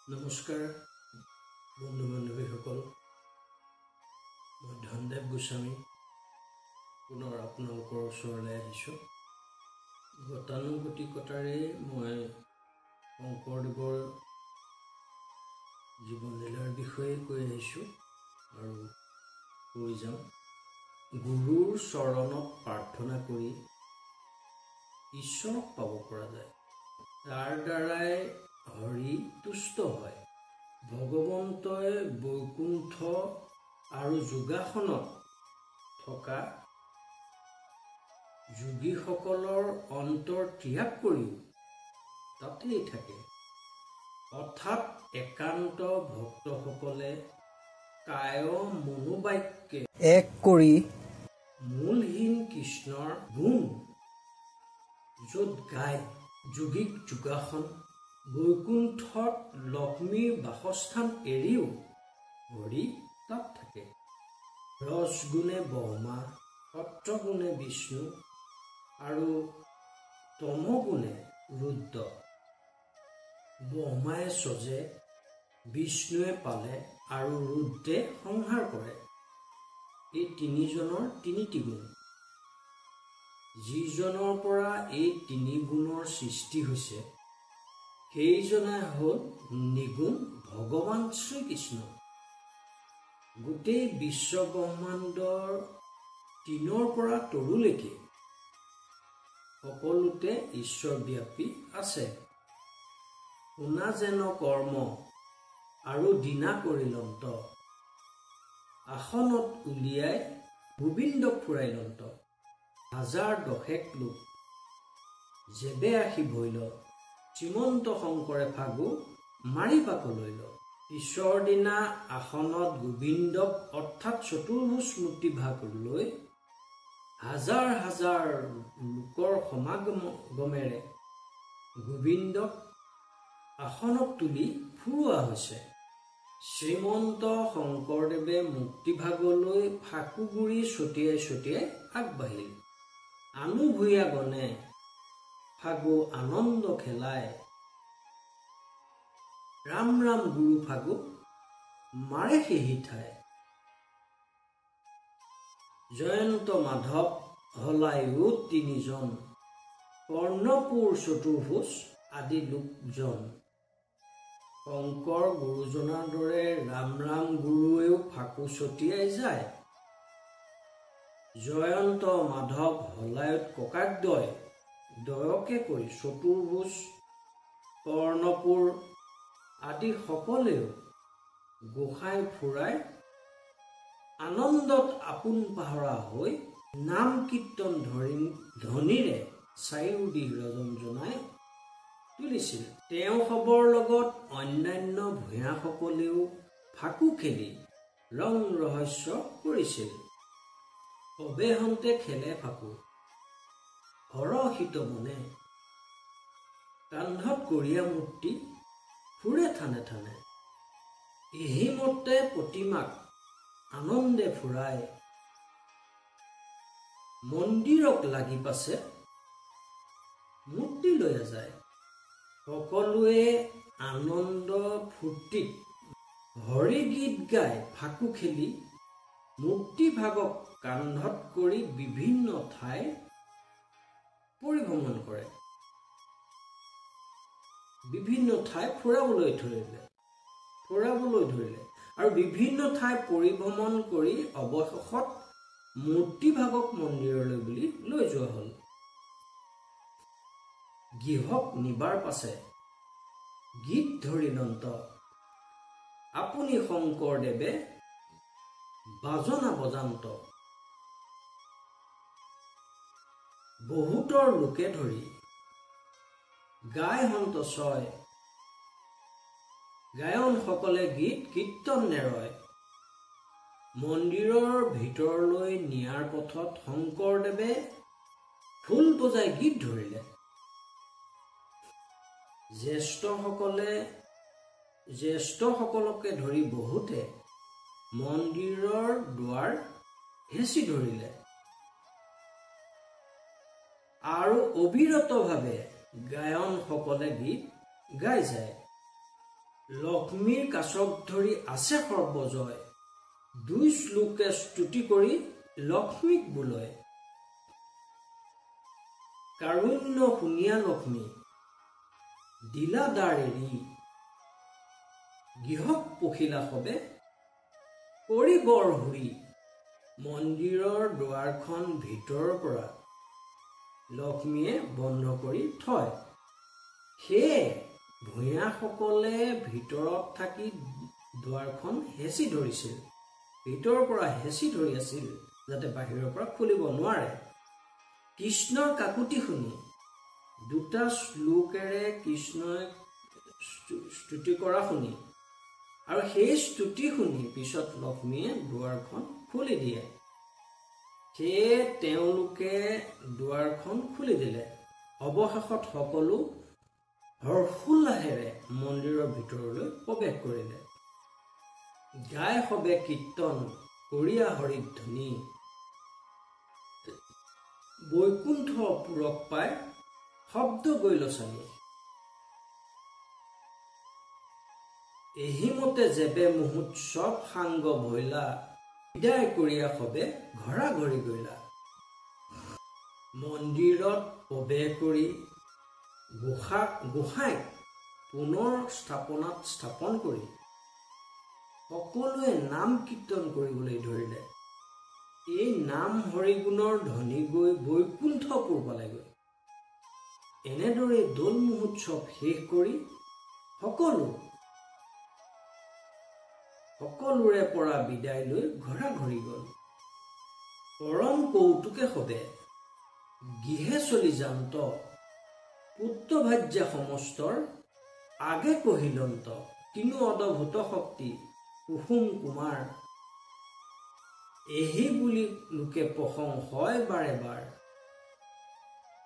নমস্কাৰ বন্ধু বান্ধৱীসকল, মই ধনদেৱ গোস্বামী পুনৰ আপোনালোকৰ ওচৰলৈ আহিছোঁ। গতানুগতিকতাৰে মই শংকৰদেৱৰ জীৱনলীলাৰ বিষয়ে কৈ আহিছোঁ আৰু কৈ যাওঁ। গুৰুৰ চৰণত প্ৰাৰ্থনা কৰি ঈশ্বৰক পাব পৰা যায়। তাৰ দ্বাৰাই হৰি তুষ্ট হয়। ভগৱন্তই বৈকুণ্ঠ আৰু যোগাসনত থকা যোগীসকলৰ অন্তৰ ত্যাগ কৰিও তাতেই থাকে। অৰ্থাৎ একান্ত ভক্তসকলে কায় মনোবাক্যে এক কৰি মূলহীন কৃষ্ণৰ গুণ য'ত গায়, যোগিক যোগাসন বৈকুণ্ঠত লক্ষ্মীৰ বাসস্থান এৰিও হৰি তাত থাকে। ৰসগুণে ব্ৰহ্মা, সত্ৰগুণে বিষ্ণু আৰু তমগুণে ৰুদ্ৰ। ব্ৰহ্মাই চজে, বিষ্ণুৱে পালে আৰু ৰুদ্ৰে সংহাৰ কৰে। এই তিনিজনৰ তিনিটি গুণ। যিজনৰ পৰা এই তিনি গুণৰ সৃষ্টি হৈছে সেইজনাই হ'ল নিগুণ ভগৱান শ্ৰীকৃষ্ণ। গোটেই বিশ্ব ব্ৰহ্মাণ্ডৰ তিনৰ পৰা তৰুলৈকে সকলোতে ঈশ্বৰব্যাপী আছে। শুনা যেন কৰ্ম আৰু দিনা কৰিলন্ত, আসনত উলিয়াই গোবিন্দক ফুৰাইলন্ত। হাজাৰ দশেক লোক যেবে আহি ভৈল, শ্ৰীমন্ত শংকৰে ফাগু মাৰি পাকলৈ ল। পিছৰ দিনা আসনত গোবিন্দক অৰ্থাৎ চতুৰ্ভুজ মূৰ্তিভাগ লৈ হাজাৰ হাজাৰ লোকৰ সমাগমেৰে গোবিন্দক আসনত তুলি ফুৰোৱা হৈছে। শ্ৰীমন্ত শংকৰদেৱে মুক্তিভাগলৈ ফাকুগুৰি ছটিয়াই ছটিয়াই আগবাঢ়িল। আনু ভূঞা গণে ফাগু আনন্দ খেলাই, ৰাম ৰাম গুৰু ফাগু মাৰে সেহি ঠাই। জয়ন্ত মাধৱ হলায়ু তিনিজন, কৰ্ণপুৰ চতুৰ্ভুজ আদি লোকজন। শংকৰ গুৰুজনাৰ দৰে ৰাম ৰাম গুৰুৱেও ফাকু ছটিয়াই যায়। জয়ন্ত মাধৱ হলায়ুত ককাকদ্বয় দয়কে কৈ চতুৰ্ভুজ কৰ্ণপুৰ আদি সকলেও গোসাঁই ফুৰাই আনন্দত আপোন পাহৰা হৈ নাম কীৰ্তন ধ্বনিৰে চাৰিওদিশ ৰঞ্জনাই তুলিছিল। তেওঁসবৰ লগত অন্যান্য ভূঞাসকলেও ফাকু খেলি ৰং ৰহস্য কৰিছিল। অবেহন্তে খেলে ফাকু হৰষিত মনে, কান্ধত কৰীয়া মূৰ্তি ফুৰে থানে থানে। এহিমতে প্ৰতিমাক আনন্দে ফুৰাই মন্দিৰক লাগি পাছে মূৰ্তি লৈ যায়। সকলোৱে আনন্দ ফূৰ্তিত হৰি গীত গাই ফাকু খেলি মূৰ্তিভাগক কান্ধত কৰি বিভিন্ন ঠাই পৰিভ্ৰমণ কৰে। বিভিন্ন ঠাই ফুৰাবলৈ ধৰিলে আৰু বিভিন্ন ঠাই পৰিভ্ৰমণ কৰি অৱশেষত মূৰ্তিভাগক মন্দিৰলৈ বুলি লৈ যোৱা হ'ল। গৃহক নিবাৰ পাছে গীত ধৰিলন্ত, আপুনি শংকৰদেৱে বাজনা বজান্ত। বহুতৰ লোকে ধৰি গাই হন্ত ছয়, গায়নসকলে গীত কীৰ্তন নেৰয়। মন্দিৰৰ ভিতৰলৈ নিয়াৰ পথত শংকৰদেৱে ঢোল বজাই গীত ধৰিলে। জ্যেষ্ঠসকলকে ধৰি বহুতে মন্দিৰৰ দুৱাৰ হেঁচি ধৰিলে আৰু অবিৰতভাৱে গায়নসকলে গীত গাই যায়। লক্ষ্মীৰ কাছক ধৰি আছে সৰ্বজয়, 2 শ্লোকে স্তুতি কৰি লক্ষ্মীক বোলয়। কাৰুণ্য শুনিয়া লক্ষ্মী দিলা দ্বাৰ এৰি, গৃহক পখিলা সবে কৰি বৰ হুৰি। মন্দিৰৰ দুৱাৰখন ভিতৰৰ পৰা লক্ষ্মীয়ে বন্ধ কৰি থয়। সেয়ে ভূঞাসকলে ভিতৰত থাকি দুৱাৰখন হেঁচি ধৰিছিল, ভিতৰৰ পৰা হেঁচি ধৰি আছিল যাতে বাহিৰৰ পৰা খুলিব নোৱাৰে। কৃষ্ণৰ কাকুতি শুনি 2টা শ্লোকেৰে কৃষ্ণই স্তুতি কৰা শুনি আৰু সেই স্তুতি শুনি পিছত লক্ষ্মীয়ে দুৱাৰখন খুলি দিয়ে। সেয়ে তেওঁলোকে দুৱাৰখন খুলি দিলে। অৱশেষত সকলো হৰ্ষোল্লাসেৰে মন্দিৰৰ ভিতৰলৈ প্ৰৱেশ কৰিলে। গাই সবে কীৰ্তন কৰিয়া হৰিক ধ্বনি, বৈকুণ্ঠ পুৰক পাই শব্দ গৈল চানি। এহিমতে যেবে মহোৎসৱ সাংগ ভৈলা, বিদায় কৰিয়া সবে ঘৰা ঘৰি গৈলা। মন্দিৰত প্ৰৱেশ কৰি গোসাঁইক পুনৰ স্থাপন কৰি সকলোৱে নাম কীৰ্তন কৰিবলৈ ধৰিলে। এই নাম হৰিগুণৰ ধ্বনি গৈ বৈকুণ্ঠপুৰ পালেগৈ। এনেদৰে দৌল মহোৎসৱ শেষ কৰি সকলোৰে পৰা বিদায় লৈ ঘৰা ঘৰি গল। পৰম কৌতুকে সবে গৃহে চলি যান্ত, পুত্ৰভাজ্যা সমস্তৰ আগে কহিলন্ত। তিনো অদভূত শক্তি কুসুম কুমাৰ, এহি বুলি লোকে প্ৰশংসয় বাৰে বাৰ।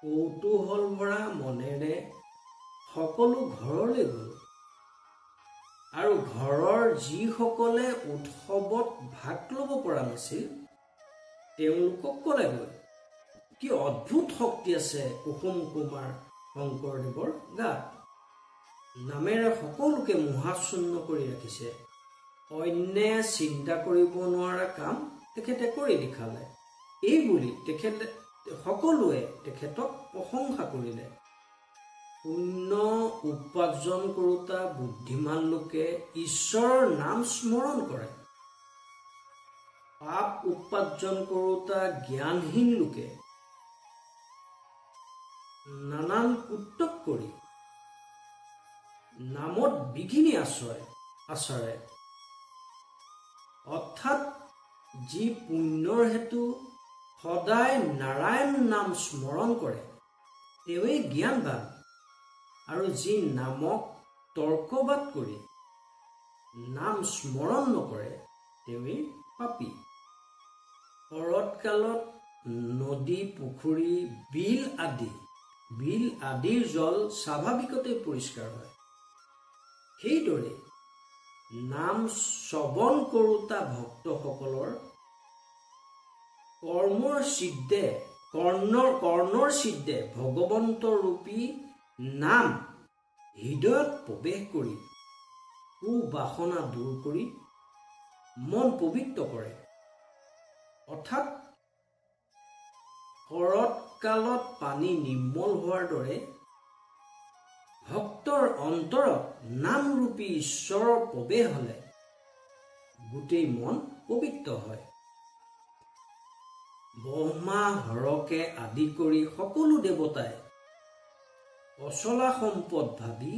কৌতূহল ভৰা মনেৰে সকলো ঘৰলৈ গল আৰু ঘৰৰ যিসকলে উৎসৱত ভাগ ল'ব পৰা নাছিল তেওঁলোকক ক'লেগৈ, কি অদ্ভুত শক্তি আছে কুসুম কুমাৰ শংকৰদেৱৰ গাত। নামেৰে সকলোকে মোহাচ্ছন্ন কৰি ৰাখিছে। অন্যে চিন্তা কৰিব নোৱাৰা কাম তেখেতে কৰি দেখালে। এই বুলি সকলোৱে তেখেতক প্ৰশংসা কৰিলে। পুণ্য উপাৰ্জন কৰোঁতা বুদ্ধিমান লোকে ঈশ্বৰৰ নাম স্মৰণ কৰে। পাপ উপাৰ্জন কৰোঁতা জ্ঞানহীন লোকে নানান কুটক কৰি নামত বিঘিনি আচৰে। অৰ্থাৎ যি পুণ্যৰ হেতু সদায় নাৰায়ণ নাম স্মৰণ কৰে তেওঁৱেই জ্ঞানবান, আৰু যি নামক তৰ্কবাদ কৰি নাম স্মৰণ নকৰে তেওঁৱেই পাপী। শৰৎকালত নদী পুখুৰী বিল আদিৰ জল স্বাভাৱিকতে পৰিষ্কাৰ হয়। সেইদৰে নাম শ্ৰৱণ কৰোঁতা ভক্তসকলৰ কৰ্ণৰ সিদ্ধে ভগৱন্ত ৰূপী নাম হৃদয়ত প্ৰৱেশ কৰি কুবাসনা দূৰ কৰি মন পবিত্ৰ কৰে। অৰ্থাৎ শৰৎকালত পানী নিৰ্মল হোৱাৰ দৰে ভক্তৰ অন্তৰত নামৰূপী ঈশ্বৰৰ প্ৰৱেশ হলে গোটেই মন পবিত্ৰ হয়। ব্ৰহ্মা হৰকে আদি কৰি সকলো দেৱতাই অচলা সম্পদ ভাবি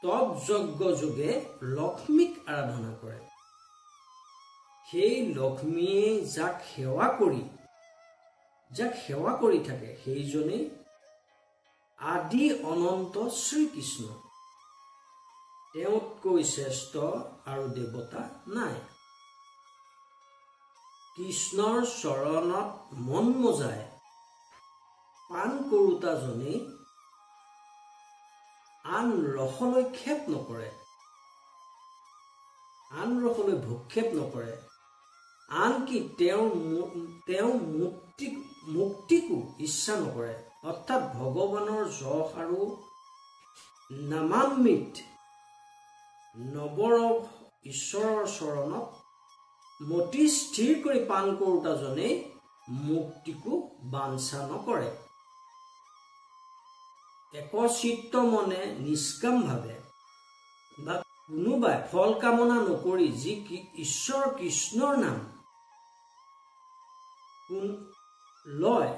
তপ যজ্ঞ যোগে লক্ষ্মীক আৰাধনা কৰে। সেই লক্ষ্মীয়ে যাক সেৱা কৰি থাকে সেইজনেই আদি অনন্ত শ্ৰীকৃষ্ণ। তেওঁতকৈ শ্ৰেষ্ঠ আৰু দেৱতা নাই। কৃষ্ণৰ চৰণত মন মজাই পান কৰোঁতাজনেই আন ৰসলৈ ভূক্ষেপ নকৰে। আনকি তেওঁ মুক্তিকো ইচ্ছা নকৰে। অৰ্থাৎ ভগৱানৰ যশ আৰু নামামৃত নৱৰ ঈশ্বৰৰ চৰণত মতি স্থিৰ কৰি পাণ কৰোঁতাজনেই মুক্তিকো বাঞ্ছা নকৰে। একচিত্ত মনে নিষ্কামভাৱে বা কোনোবাই ফল কামনা নকৰি যি ঈশ্বৰ কৃষ্ণৰ নাম লয়,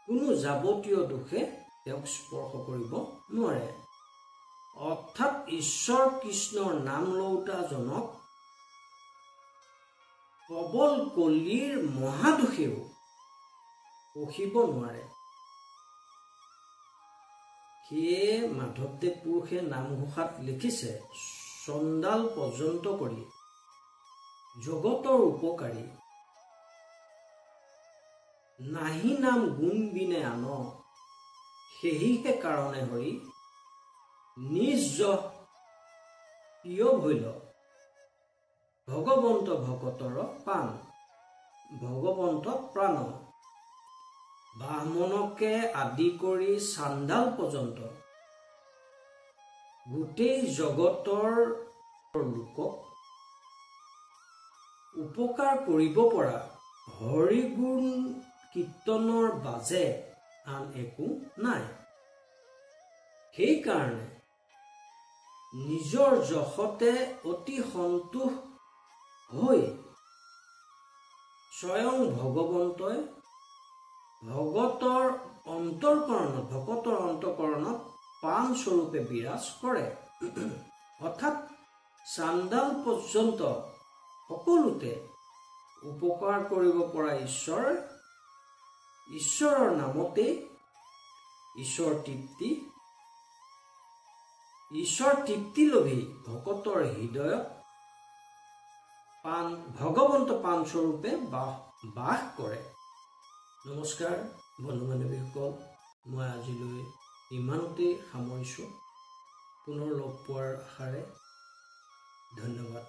কোনো যাৱতীয় দোষে তেওঁক স্পৰ্শ কৰিব নোৱাৰে। অৰ্থাৎ ঈশ্বৰ কৃষ্ণৰ নাম লওঁতাজনক প্ৰবল কলিৰ মহাদোষেও পঢ়িব নোৱাৰে। সেয়ে মাধৱদেৱ পুৰুষে নামঘোষাত লিখিছে, চণ্ডাল পৰ্যন্ত কৰি জগতৰ উপকাৰী, নাহি নাম গুণ বিনে আন, সেহিহে কাৰণে হৰি নিজ প্ৰিয় ভৈল, ভগৱন্ত ভকতৰ প্ৰাণ, ভগৱন্ত প্ৰাণ। ব্ৰাহ্মণকে আদি কৰি চাণ্ডাল পৰ্যন্ত গোটেই জগতৰ লোকক উপকাৰ কৰিব পৰা হৰিগুণ কীৰ্তনৰ বাজে আন একো নাই। সেইকাৰণে নিজৰ যশতে অতি সন্তোষ হৈ স্বয়ং ভগৱন্তই ভকতৰ অন্তকৰণত প্ৰাণ স্বৰূপে বিৰাজ কৰে। অৰ্থাৎ চাণ্ডাল পৰ্যন্ত সকলোতে উপকাৰ কৰিব পৰা ঈশ্বৰৰ নামতেই ঈশ্বৰ তৃপ্তিলোভী ভকতৰ হৃদয়ত ভগৱন্ত প্ৰাণ স্বৰূপে বাস কৰে। নমস্কাৰ বন্ধু বান্ধৱীসকল, মই আজিলৈ ইমানতেই সামৰিছোঁ। পুনৰ লগ পোৱাৰ আশাৰে ধন্যবাদ।